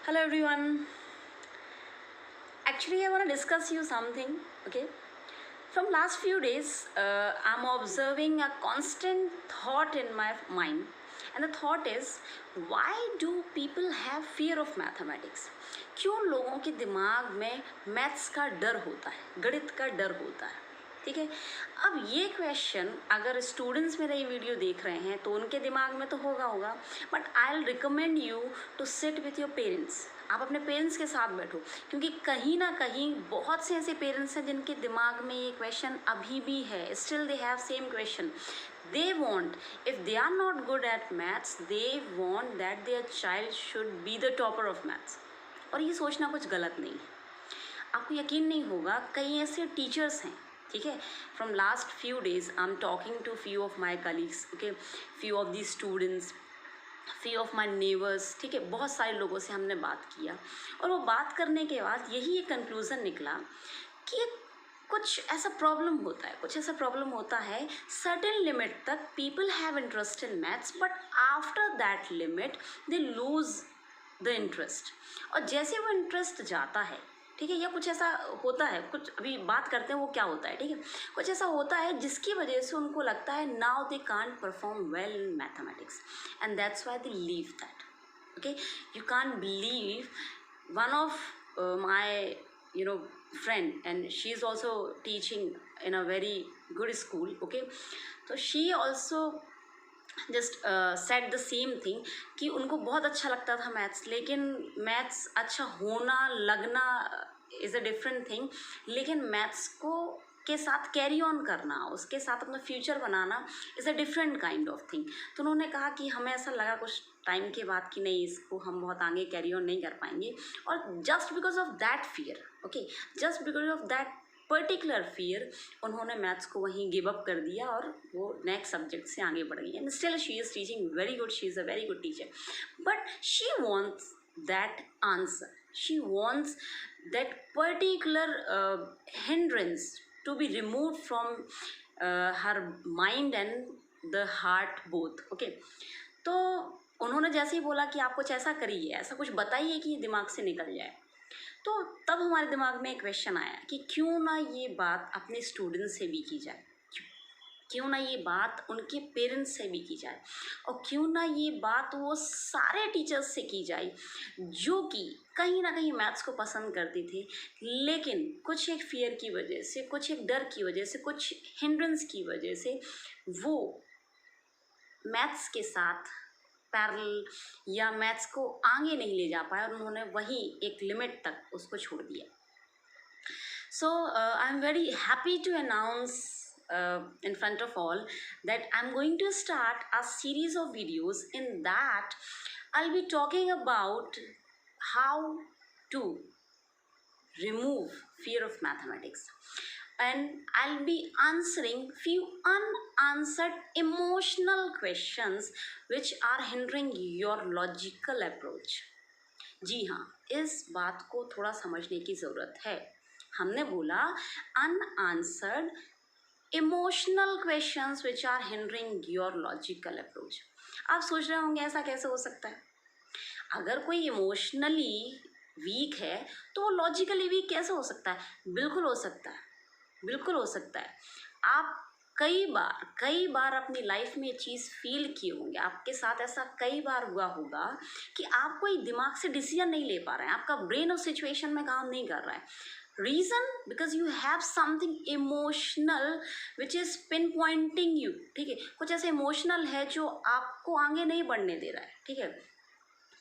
Hello everyone. Actually, I want to discuss you something. Okay. From last few days, I'm observing a constant thought in my mind, and the thought is, why do people have fear of mathematics? क्यों लोगों के दिमाग में maths का डर होता है, गणित का डर होता है? ठीक है. अब ये क्वेश्चन अगर स्टूडेंट्स मेरा ये वीडियो देख रहे हैं तो उनके दिमाग में तो होगा, but I will recommend you to sit with your parents. आप अपने पेरेंट्स के साथ बैठो, क्योंकि कहीं ना कहीं बहुत से ऐसे पेरेंट्स हैं जिनके दिमाग में ये क्वेश्चन अभी भी है. Still they have same question. They want, if they are not good at maths, they want that their child should be the topper of maths. और ये सोचना कुछ गलत नहीं है. आपको यकीन नहीं होगा, कई ऐसे टीचर्स हैं, ठीक है. From last few days I am talking to few of my colleagues, okay, few of the students, few of my neighbours, ठीक है. बहुत सारे लोगों से हमने बात किया और वो बात करने के बाद यही एक कंक्लूज़न निकला कि कुछ ऐसा प्रॉब्लम होता है सर्टेन लिमिट तक people have interest in maths, but after that limit they lose the interest. और जैसे वो इंटरेस्ट जाता है, ठीक है, या कुछ ऐसा होता है, कुछ अभी बात करते हैं वो क्या होता है, ठीक है, कुछ ऐसा होता है जिसकी वजह से उनको लगता है now they can't perform well in mathematics, and that's why they leave that. Okay, you can't believe, one of my friend, and she is also teaching in a very good school, okay, so she also just set the same thing कि उनको बहुत अच्छा लगता था maths, लेकिन maths अच्छा होना लगना इज़ अ डिफरेंट थिंग, लेकिन मैथ्स को के साथ कैरी ऑन करना, उसके साथ अपना future banana is a different kind of thing. तो उन्होंने कहा कि हमें ऐसा लगा कुछ टाइम के बाद कि नहीं, इसको हम बहुत आगे कैरी ऑन नहीं कर पाएंगे. और just because of that fear, okay, just because of that particular fear, उन्होंने मैथ्स को वहीं गिव अप कर दिया और वो नेक्स्ट सब्जेक्ट से आगे बढ़ गई. And still she is teaching very good, she is a very good teacher, but she wants that answer, she wants that particular hindrance to be removed from her mind and the heart both. Okay, तो उन्होंने जैसे ही बोला कि आप कुछ ऐसा करिए, ऐसा कुछ बताइए कि ये दिमाग से निकल जाए, तो तब हमारे दिमाग में एक क्वेश्चन आया कि क्यों ना ये बात अपने स्टूडेंट्स से भी की जाए, क्यों ना ये बात उनके पेरेंट्स से भी की जाए, और क्यों ना ये बात वो सारे टीचर्स से की जाए जो कि कहीं ना कहीं मैथ्स को पसंद करते थे, लेकिन कुछ एक फियर की वजह से, कुछ एक डर की वजह से, कुछ हिंड्रेंस की वजह से वो मैथ्स के साथ पैरेलल या मैथ्स को आगे नहीं ले जा पाए और उन्होंने वही एक लिमिट तक उसको छोड़ दिया. So I am very happy to announce in front of all that I'm going to start a series of videos. In that I'll be talking about how to remove fear of mathematics, and I'll be answering few unanswered emotional questions which are hindering your logical approach. जी हाँ, इस बात को थोड़ा समझने की ज़रूरत है. हमने बोला unanswered emotional questions which are hindering your logical approach. आप सोच रहे होंगे ऐसा कैसे हो सकता है? अगर कोई इमोशनली वीक है तो वो लॉजिकली वीक कैसे हो सकता है? बिल्कुल हो सकता है, बिल्कुल हो सकता है. आप कई बार अपनी लाइफ में ये चीज़ फील किए होंगे, आपके साथ ऐसा कई बार हुआ होगा कि आप कोई दिमाग से डिसीजन नहीं ले पा रहे हैं, आपका ब्रेन उस सिचुएशन में काम नहीं कर रहा है. Reason because you have something emotional which is pinpointing you. ठीक है, कुछ ऐसे इमोशनल है जो आपको आगे नहीं बढ़ने दे रहा है. ठीक है,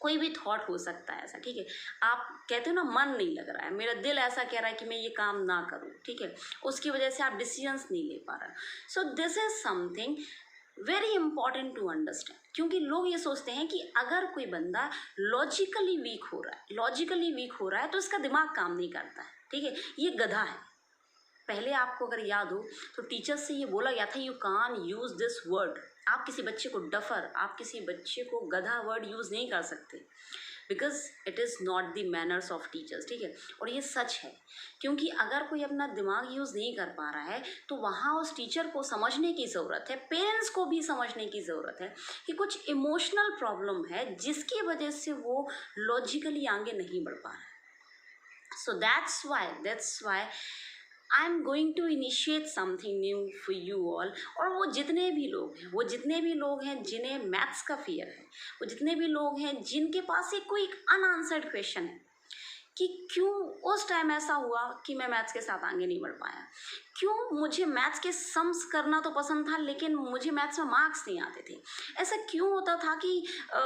कोई भी थॉट हो सकता है ऐसा. ठीक है, आप कहते हो ना मन नहीं लग रहा है, मेरा दिल ऐसा कह रहा है कि मैं ये काम ना करूँ. ठीक है, उसकी वजह से आप डिसीजंस नहीं ले पा रहे. So this is something very important to understand, क्योंकि लोग ये सोचते हैं कि अगर कोई बंदा लॉजिकली वीक हो रहा है तो इसका दिमाग काम नहीं करता है. ठीक है, ये गधा है. पहले आपको अगर याद हो तो टीचर्स से ये बोला गया था, you can use this word. आप किसी बच्चे को डफर, आप किसी बच्चे को गधा वर्ड यूज़ नहीं कर सकते. Because it is not the manners of teachers, ठीक है। और ये सच है, क्योंकि अगर कोई अपना दिमाग यूज़ नहीं कर पा रहा है तो वहाँ उस टीचर को समझने की ज़रूरत है, पेरेंट्स को भी समझने की ज़रूरत है कि कुछ इमोशनल प्रॉब्लम है जिसकी वजह से वो लॉजिकली आगे नहीं बढ़ पा रहा है। So that's why I'm going to initiate something new for you all। और वो जितने भी लोग हैं जिन्हें मैथ्स का फियर है, वो जितने भी लोग हैं जिनके पास एक कोई अनआंसर्ड क्वेश्चन है कि क्यों उस टाइम ऐसा हुआ कि मैं मैथ्स के साथ आगे नहीं बढ़ पाया, क्यों मुझे मैथ्स के सम्स करना तो पसंद था लेकिन मुझे मैथ्स में मार्क्स नहीं आते थे, ऐसा क्यों होता था कि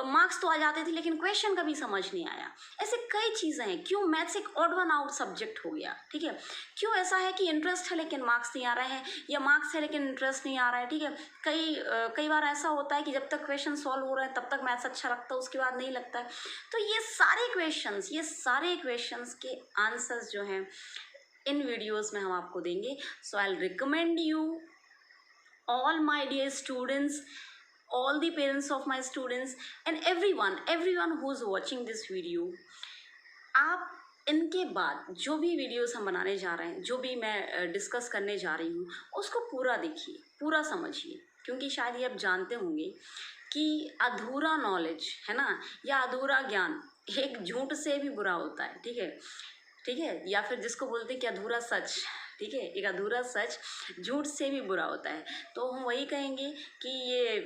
मार्क्स तो आ जाते थे लेकिन क्वेश्चन कभी समझ नहीं आया, ऐसे कई चीज़ें हैं, क्यों मैथ्स एक ऑड वन आउट सब्जेक्ट हो गया, ठीक है, क्यों ऐसा है कि इंटरेस्ट है लेकिन मार्क्स नहीं आ रहे हैं, या मार्क्स है लेकिन इंटरेस्ट नहीं आ रहा है, ठीक है। कई बार ऐसा होता है कि जब तक क्वेश्चन सॉल्व हो रहे हैं तब तक मैथ्स अच्छा लगता है, उसके बाद नहीं लगता है। तो ये सारे क्वेश्चंस के आंसर्स जो हैं इन वीडियोस में हम आपको देंगे। So I will recommend you all my dear students, all the parents of my students and everyone who's watching this video, आप इनके बाद जो भी वीडियोस हम बनाने जा रहे हैं, जो भी मैं डिस्कस करने जा रही हूँ, उसको पूरा देखिए, पूरा समझिए, क्योंकि शायद ये आप जानते होंगे कि अधूरा नॉलेज है ना, या अधूरा ज्ञान एक झूठ से भी बुरा होता है, ठीक है, या फिर जिसको बोलते हैं कि अधूरा सच, ठीक है, एक अधूरा सच झूठ से भी बुरा होता है। तो हम वही कहेंगे कि ये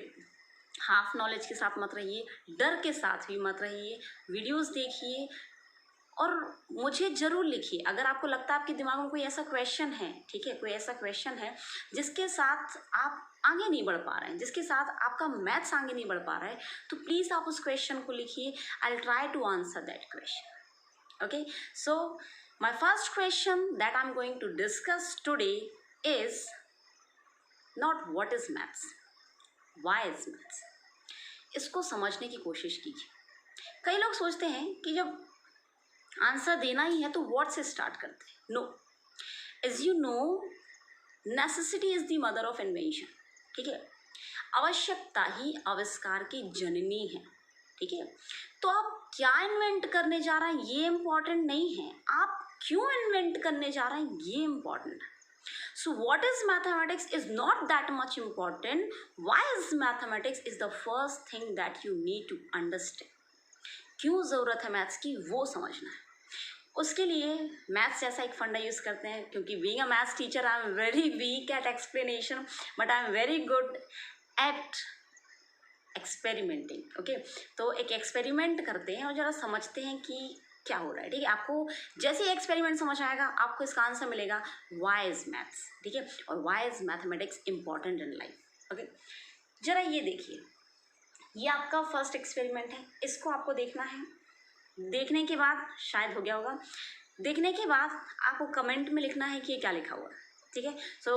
हाफ नॉलेज के साथ मत रहिए, डर के साथ भी मत रहिए, वीडियोस देखिए और मुझे ज़रूर लिखिए अगर आपको लगता है आपके दिमाग में कोई ऐसा क्वेश्चन है, ठीक है, कोई ऐसा क्वेश्चन है जिसके साथ आप आगे नहीं बढ़ पा रहे हैं, जिसके साथ आपका मैथ्स आगे नहीं बढ़ पा रहा है, तो प्लीज़ आप उस क्वेश्चन को लिखिए। I will try to answer that question. Okay, so my first question that I'm going to discuss today is not what is maths, why is maths। इसको समझने की कोशिश कीजिए। कई लोग सोचते हैं कि जब आंसर देना ही है तो व्हाट से स्टार्ट करते हैं। No, as you know, necessity is the mother of invention, ठीक है, आवश्यकता ही आविष्कार की जननी है, ठीक है। तो आप क्या इन्वेंट करने जा रहे हैं ये इम्पॉर्टेंट नहीं है, आप क्यों इन्वेंट करने जा रहे हैं ये इम्पॉर्टेंट है। So what is mathematics is not that much important, why is mathematics is the first thing that you need to understand. क्यों ज़रूरत है मैथ्स की वो समझना है। उसके लिए मैथ्स जैसा एक फंडा यूज़ करते हैं, क्योंकि being a maths teacher I am very weak at explanation but I am very good at experimenting. Okay, तो एक एक्सपेरिमेंट करते हैं और ज़रा समझते हैं कि क्या हो रहा है, ठीक है। आपको जैसे ही एक्सपेरिमेंट समझ आएगा आपको इसका आंसर मिलेगा व्हाई इज़ मैथ्स, ठीक है, और why is mathematics important in life. Okay, ज़रा ये देखिए, ये आपका फर्स्ट एक्सपेरिमेंट है, इसको आपको देखना है। देखने के बाद शायद हो गया होगा, देखने के बाद आपको कमेंट में लिखना है कि ये क्या लिखा हुआ है, ठीक है। So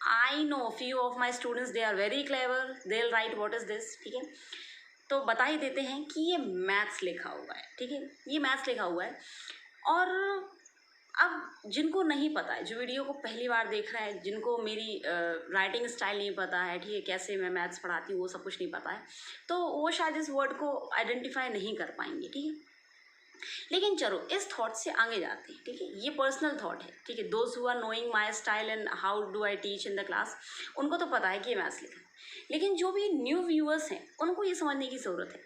I know few of my students they are very clever, they will write what is this, ठीक है। तो बता ही देते हैं कि ये मैथ्स लिखा हुआ है, ठीक है, ये मैथ्स लिखा हुआ है। और अब जिनको नहीं पता है, जो वीडियो को पहली बार देख रहे हैं, जिनको मेरी राइटिंग स्टाइल नहीं पता है, ठीक है, कैसे मैं मैथ्स पढ़ाती हूँ वो सब कुछ नहीं पता है, तो वो शायद इस वर्ड को आइडेंटिफाई नहीं कर पाएंगे, ठीक है। लेकिन चलो इस थॉट से आगे जाते हैं, ठीक है, ये पर्सनल थॉट है, ठीक है। Those who are knowing my style and how do I teach in the class, उनको तो पता है कि ये मैथ्स लिखा है, लेकिन जो भी न्यू व्यूअर्स हैं उनको ये समझने की ज़रूरत है,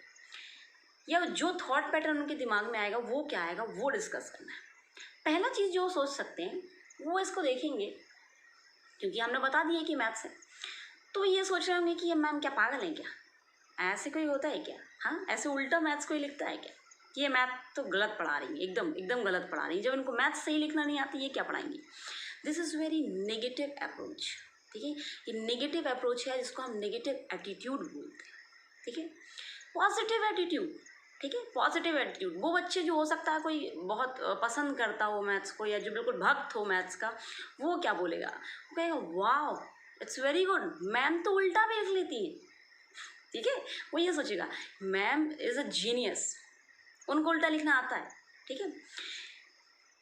या जो थॉट पैटर्न उनके दिमाग में आएगा वो क्या आएगा वो डिस्कस करना है। पहला चीज़ जो सोच सकते हैं वो इसको देखेंगे, क्योंकि हमने बता दिया कि मैथ्स है, तो ये सोच रहे होंगे कि ये मैम क्या पागल है क्या, ऐसे कोई होता है क्या, हाँ, ऐसे उल्टा मैथ्स कोई लिखता है क्या, ये मैथ तो गलत पढ़ा रही है, एकदम गलत पढ़ा रही है, जब इनको मैथ सही लिखना नहीं आती ये क्या पढ़ाएंगी। This is very negative approach, ठीक है, ये नेगेटिव अप्रोच है जिसको हम नेगेटिव एटीट्यूड बोलते हैं, ठीक है। पॉजिटिव एटीट्यूड, ठीक है, पॉजिटिव एटीट्यूड, वो बच्चे जो हो सकता है कोई बहुत पसंद करता हो मैथ्स को, या जो बिल्कुल भक्त हो मैथ्स का, वो क्या बोलेगा, वो कहेगा wow it's very good, ma'am तो उल्टा भी लिख लेती है, ठीक है, वो ये सोचेगा मैम इज़ अ जीनियस, उनको उल्टा लिखना आता है, ठीक है।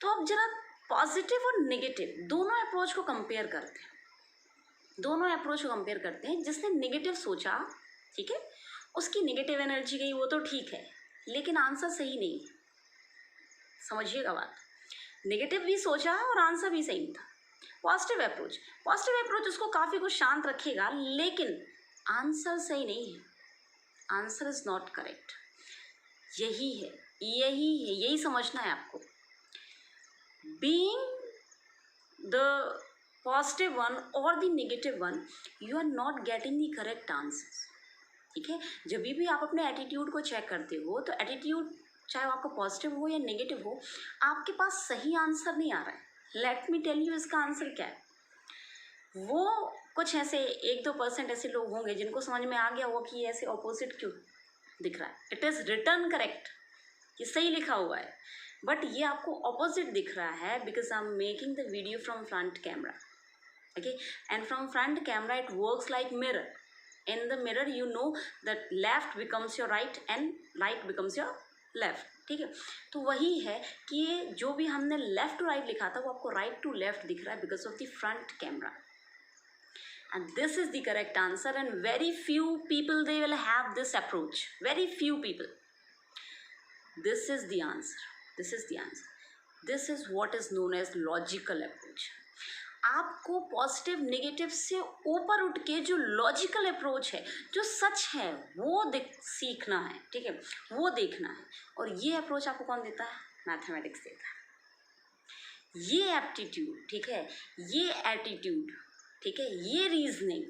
तो अब जरा पॉजिटिव और नेगेटिव दोनों अप्रोच को कंपेयर करते हैं, जिसने नेगेटिव सोचा, ठीक है, उसकी नेगेटिव एनर्जी गई वो तो ठीक है, लेकिन आंसर सही नहीं। समझिएगा बात, नेगेटिव भी सोचा है और आंसर भी सही था। पॉजिटिव अप्रोच उसको काफ़ी कुछ शांत रखेगा, लेकिन आंसर सही नहीं है, आंसर इज नॉट करेक्ट। यही समझना है आपको। बीइंग द पॉजिटिव वन और the negative one, you are not getting the correct answers. ठीक है, जब भी आप अपने एटीट्यूड को चेक करते हो तो एटीट्यूड चाहे वो आपका पॉजिटिव हो या नेगेटिव हो, आपके पास सही आंसर नहीं आ रहा है। लेट मी टेल यू इसका आंसर क्या है। वो कुछ ऐसे 1-2% ऐसे लोग होंगे जिनको समझ में आ गया होगा कि ये ऐसे ऑपोजिट क्यों दिख रहा है। इट इज़ रिटर्न करेक्ट, ये सही लिखा हुआ है, बट ये आपको ऑपोजिट दिख रहा है because I am making the video from front camera. Okay, and from front camera it works like mirror. In the mirror you know that left becomes your right and right becomes your left. ठीक है, तो वही है कि ये जो भी हमने लेफ्ट टू राइट लिखा था वो आपको राइट टू लेफ्ट दिख रहा है because of the front camera, and this is the correct answer. And very few people they will have this approach, very few people. This is the answer, this is what is known as logical approach. आपको positive negative से ऊपर उठ के जो logical approach है, जो सच है वो सीखना है। ठीक है, वो देखना है, और ये अप्रोच आपको कौन देता है? मैथमेटिक्स देता है। ये एप्टीट्यूड, ठीक है, ये एटीट्यूड, ठीक है, ये रीजनिंग,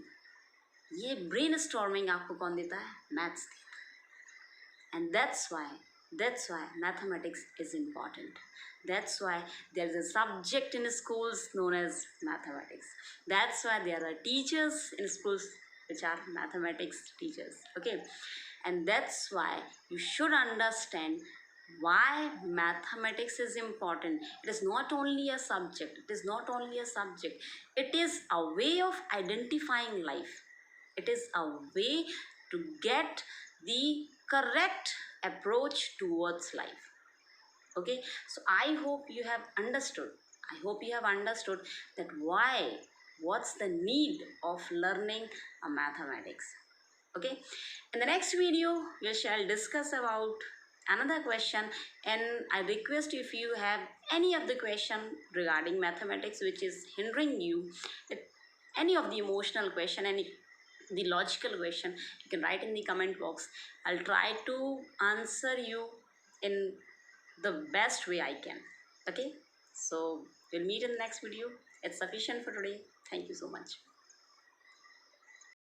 ये ब्रेन स्टॉर्मिंग आपको कौन देता है? मैथ्स देता है। And that's why mathematics is important. That's why there is a subject in schools known as mathematics. That's why there are teachers in schools which are mathematics teachers. Okay, and that's why you should understand why mathematics is important. It is not only a subject, it is a way of identifying life. It is a way to get the correct approach towards life. Okay, so I hope you have understood, that what's the need of learning a mathematics. Okay, in the next video we shall discuss about another question, and I request if you have any of the question regarding mathematics which is hindering you, any of the emotional question, any the logical question, you can write in the comment box. I'll try to answer you in the best way I can. Okay, so we'll meet in the next video. It's sufficient for today. Thank you so much.